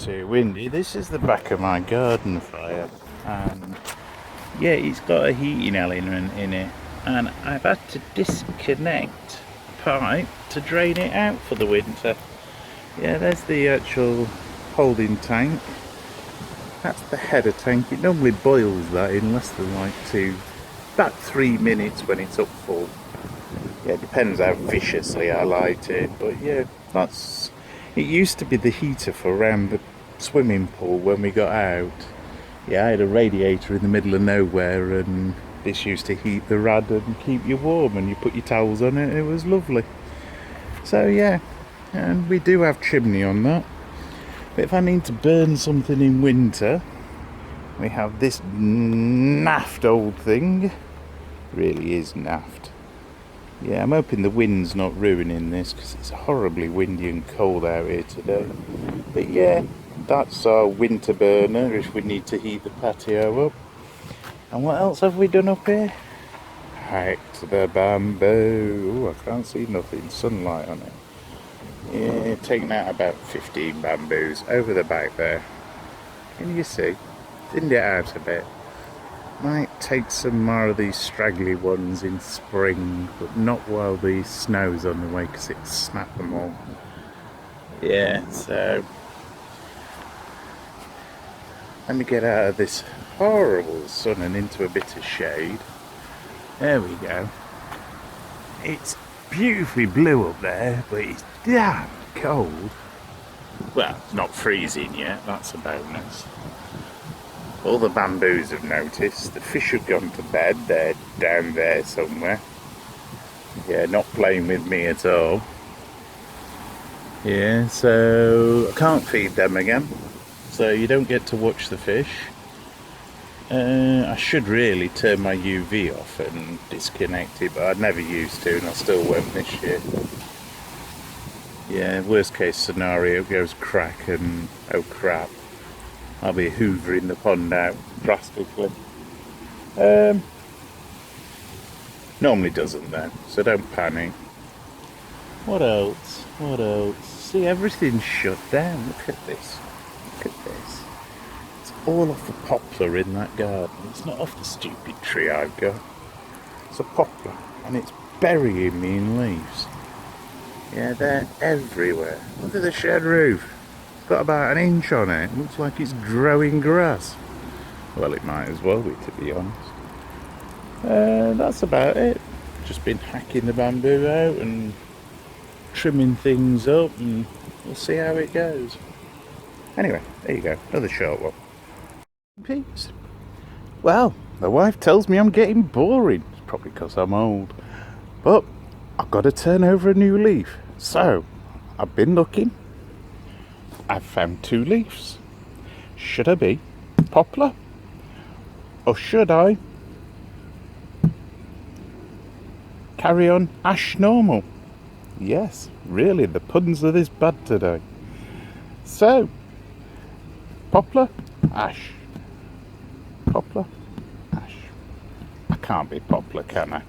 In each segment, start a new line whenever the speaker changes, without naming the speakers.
too windy. This is the back of my garden fire, and yeah, it's got a heating element in it, and I've had to disconnect a pipe to drain it out for the winter. Yeah, there's the actual holding tank. That's the header tank. It normally boils that in less than like about 3 minutes when it's up full. Yeah, it depends how viciously I light it, but yeah, it used to be the heater for around the swimming pool when we got out. Yeah, I had a radiator in the middle of nowhere, and this used to heat the rad and keep you warm, and you put your towels on it. It was lovely. So yeah, and we do have chimney on that. But if I need to burn something in winter, we have this naffed old thing. Really is naffed. Yeah, I'm hoping the wind's not ruining this, because it's horribly windy and cold out here today. But yeah, that's our winter burner if we need to heat the patio up. And what else have we done up here? Hacked the bamboo. Ooh, I can't see nothing, sunlight on it. Yeah, taking out about 15 bamboos over the back there. Can you see? Thinned it out a bit. Might take some more of these straggly ones in spring, but not while the snow's on the way, because it snapped them all. Yeah, so let me get out of this horrible sun and into a bit of shade. There we go. It's beautifully blue up there, but it's damn cold. Well, it's not freezing yet, that's a bonus. All the bamboos have noticed. The fish have gone to bed. They're down there somewhere. Yeah, not playing with me at all. Yeah, so I can't feed them again. So you don't get to watch the fish. I should really turn my UV off and disconnect it, but I never used to, and I still won't this year. Yeah, worst case scenario, it goes crack and oh crap, I'll be hoovering the pond out drastically. Normally doesn't though, so don't panic. What else? What else? See, everything's shut down. Look at this. Look at this. It's all off the poplar in that garden. It's not off the stupid tree I've got. It's a poplar, and it's burying me in leaves. Yeah, they're everywhere. Look at the shed roof. It's got about 1 inch on it. It looks like it's growing grass. Well, it might as well be, to be honest. That's about it. Just been hacking the bamboo out and trimming things up, and we'll see how it goes. Anyway, there you go. Another short one. Peace. Well, the wife tells me I'm getting boring. It's probably because I'm old. But I've got to turn over a new leaf. So, I've been looking. I've found 2 leaves. Should I be poplar? Or should I carry on ash normal? Yes, really, the puns are this bad today. So, poplar, ash. Poplar, ash. I can't be poplar, can I?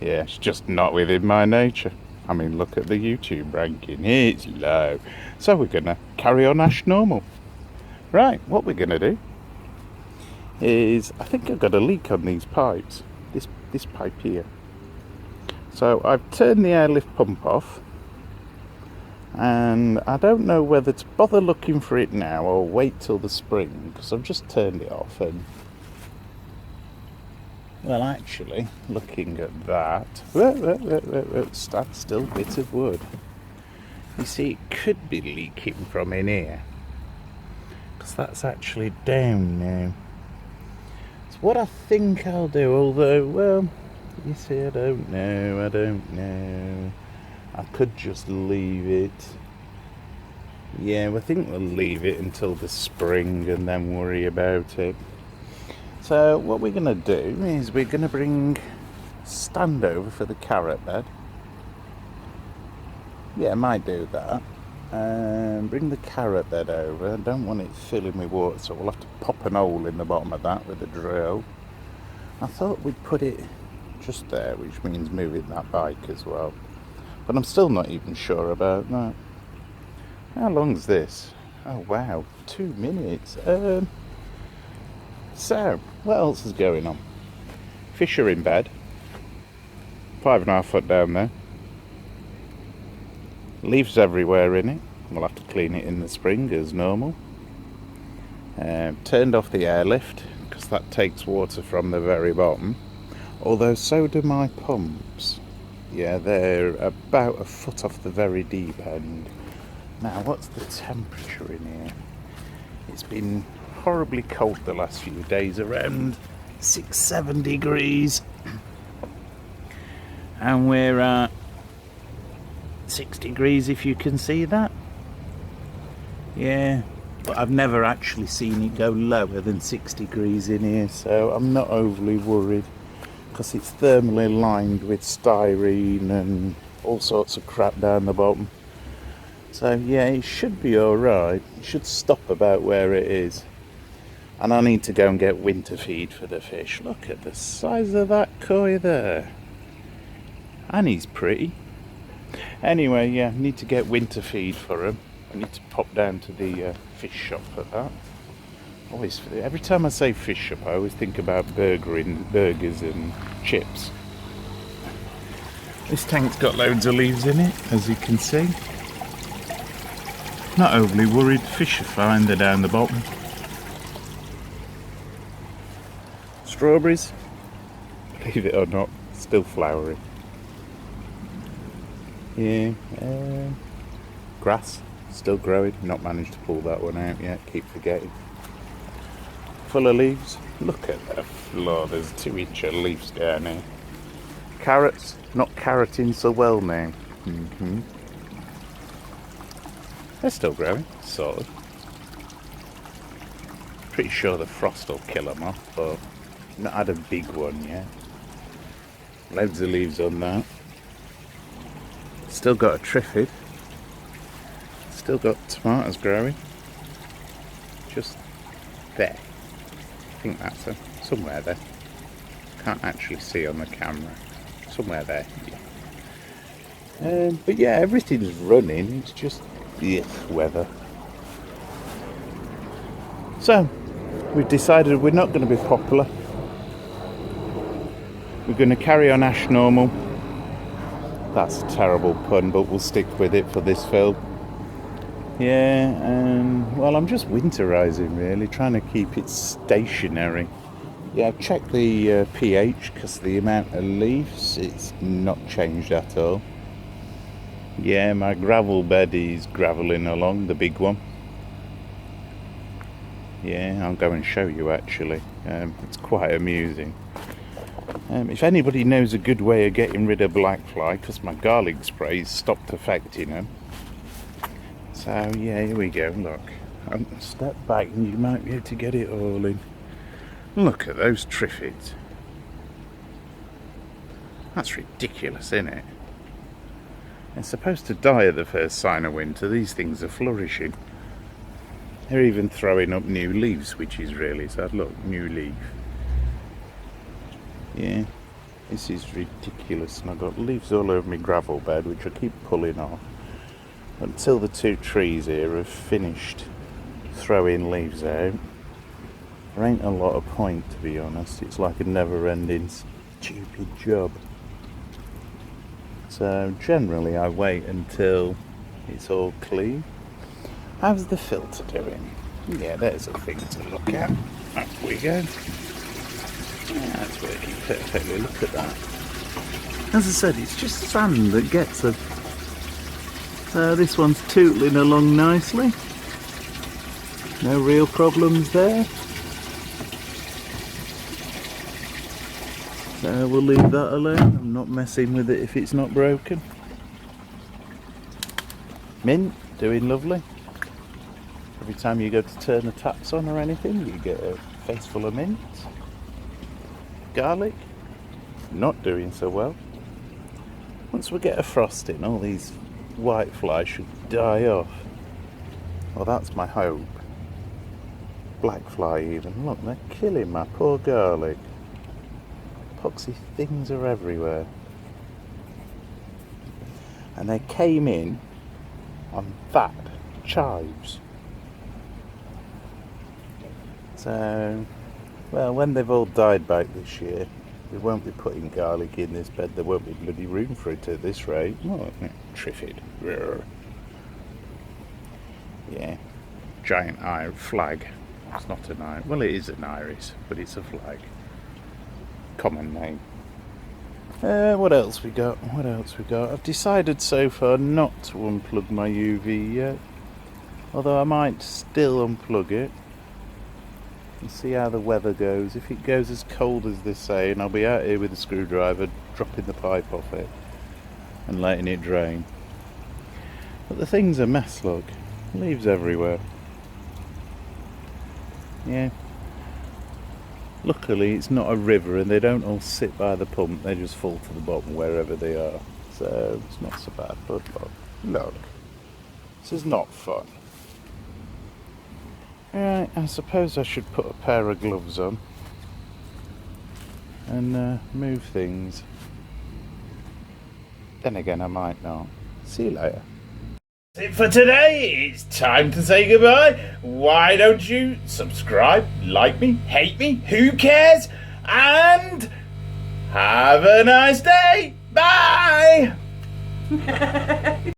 Yeah, it's just not within my nature. I mean, look at the YouTube ranking. It's low. So we're going to carry on ash normal. Right, what we're going to do is, I think I've got a leak on these pipes. This pipe here. So I've turned the airlift pump off. And I don't know whether to bother looking for it now or wait till the spring, because I've just turned it off. And well, actually, looking at that, stand still, bit of wood. You see, it could be leaking from in here, because that's actually down now. So what I think I'll do, although, well, you see, I don't know. I could just leave it. Yeah, I think we'll leave it until the spring and then worry about it. So what we're going to do is we're going to bring stand over for the carrot bed. Yeah, I might do that. And bring the carrot bed over. I don't want it filling with water, so we'll have to pop an hole in the bottom of that with a drill. I thought we'd put it just there, which means moving that bike as well. But I'm still not even sure about that. How long's this? Oh wow, 2 minutes. So, what else is going on? Fish are in bed. 5.5 foot down there. Leaves everywhere in it. We'll have to clean it in the spring as normal. Turned off the airlift because that takes water from the very bottom. Although so do my pumps. Yeah, they're about a foot off the very deep end. Now, what's the temperature in here? It's been horribly cold the last few days, around 6-7 degrees. And we're at 6 degrees, if you can see that. Yeah, but I've never actually seen it go lower than 6 degrees in here, so I'm not overly worried, because it's thermally lined with styrene and all sorts of crap down the bottom. So yeah, it should be alright. It should stop about where it is. And I need to go and get winter feed for the fish. Look at the size of that koi there. And he's pretty. Anyway, yeah, I need to get winter feed for him. I need to pop down to the fish shop for that. Always, every time I say fish shop, I always think about burgers and chips. This tank's got loads of leaves in it, as you can see. Not overly worried, fish are fine, they're down the bottom. Strawberries, believe it or not, still flowering. Yeah, grass, still growing, not managed to pull that one out yet, keep forgetting. Full of leaves. Look at the floor, there's 2-inch leaves down here. Carrots, not carroting so well now. They're still growing, sort of. Pretty sure the frost will kill them off, but not had a big one yet. Loads of leaves on that. Still got a triffid. Still got tomatoes growing. Just there. I think that's somewhere there. Can't actually see on the camera. Somewhere there. Yeah. But yeah, everything's running. It's just weather. So we've decided we're not going to be popular. We're going to carry on ash normal. That's a terrible pun, but we'll stick with it for this film. Yeah, and well, I'm just winterizing really, trying to keep it stationary. Yeah, I've checked the pH because the amount of leaves, it's not changed at all. Yeah, my gravel bed is graveling along, the big one. Yeah, I'll go and show you actually. It's quite amusing. If anybody knows a good way of getting rid of blackfly, because my garlic spray's stopped affecting them. So yeah, here we go, look. Step back and you might be able to get it all in. Look at those triffids. That's ridiculous, isn't it? They're supposed to die at the first sign of winter. These things are flourishing. They're even throwing up new leaves, which is really sad. Look, new leaf. Yeah, this is ridiculous. And I've got leaves all over my gravel bed, which I keep pulling off until the 2 trees here have finished throwing leaves out. There ain't a lot of point, to be honest. It's like a never-ending stupid job. So generally I wait until it's all clean. How's the filter doing? Yeah, there's a thing to look at. Up we go. Yeah, that's working perfectly. Look at that. As I said, it's just sand that gets us. So this one's tootling along nicely. No real problems there. So we'll leave that alone. I'm not messing with it if it's not broken. Mint, doing lovely. Every time you go to turn the taps on or anything, you get a face full of mint. Garlic, not doing so well. Once we get a frost in, all these white flies should die off. Well, that's my hope. Black fly even. Look, they're killing my poor garlic. Poxy things are everywhere. And they came in on that chives. So, well, when they've all died back this year, we won't be putting garlic in this bed. There won't be bloody room for it at this rate. Oh, Triffid. Yeah. Giant flag. It's not an iris. Well, it is an iris, but it's a flag. Common name. What else we got? What else we got? I've decided so far not to unplug my UV yet. Although I might still unplug it. And see how the weather goes. If it goes as cold as they say, and I'll be out here with a screwdriver, dropping the pipe off it and letting it drain. But the thing's a mess, look. Leaves everywhere. Yeah. Luckily it's not a river and they don't all sit by the pump, they just fall to the bottom wherever they are. So it's not so bad, but look. This is not fun. Alright, I suppose I should put a pair of gloves on and move things. Then again, I might not. See you later. That's it for today. It's time to say goodbye. Why don't you subscribe, like me, hate me, who cares? And have a nice day. Bye!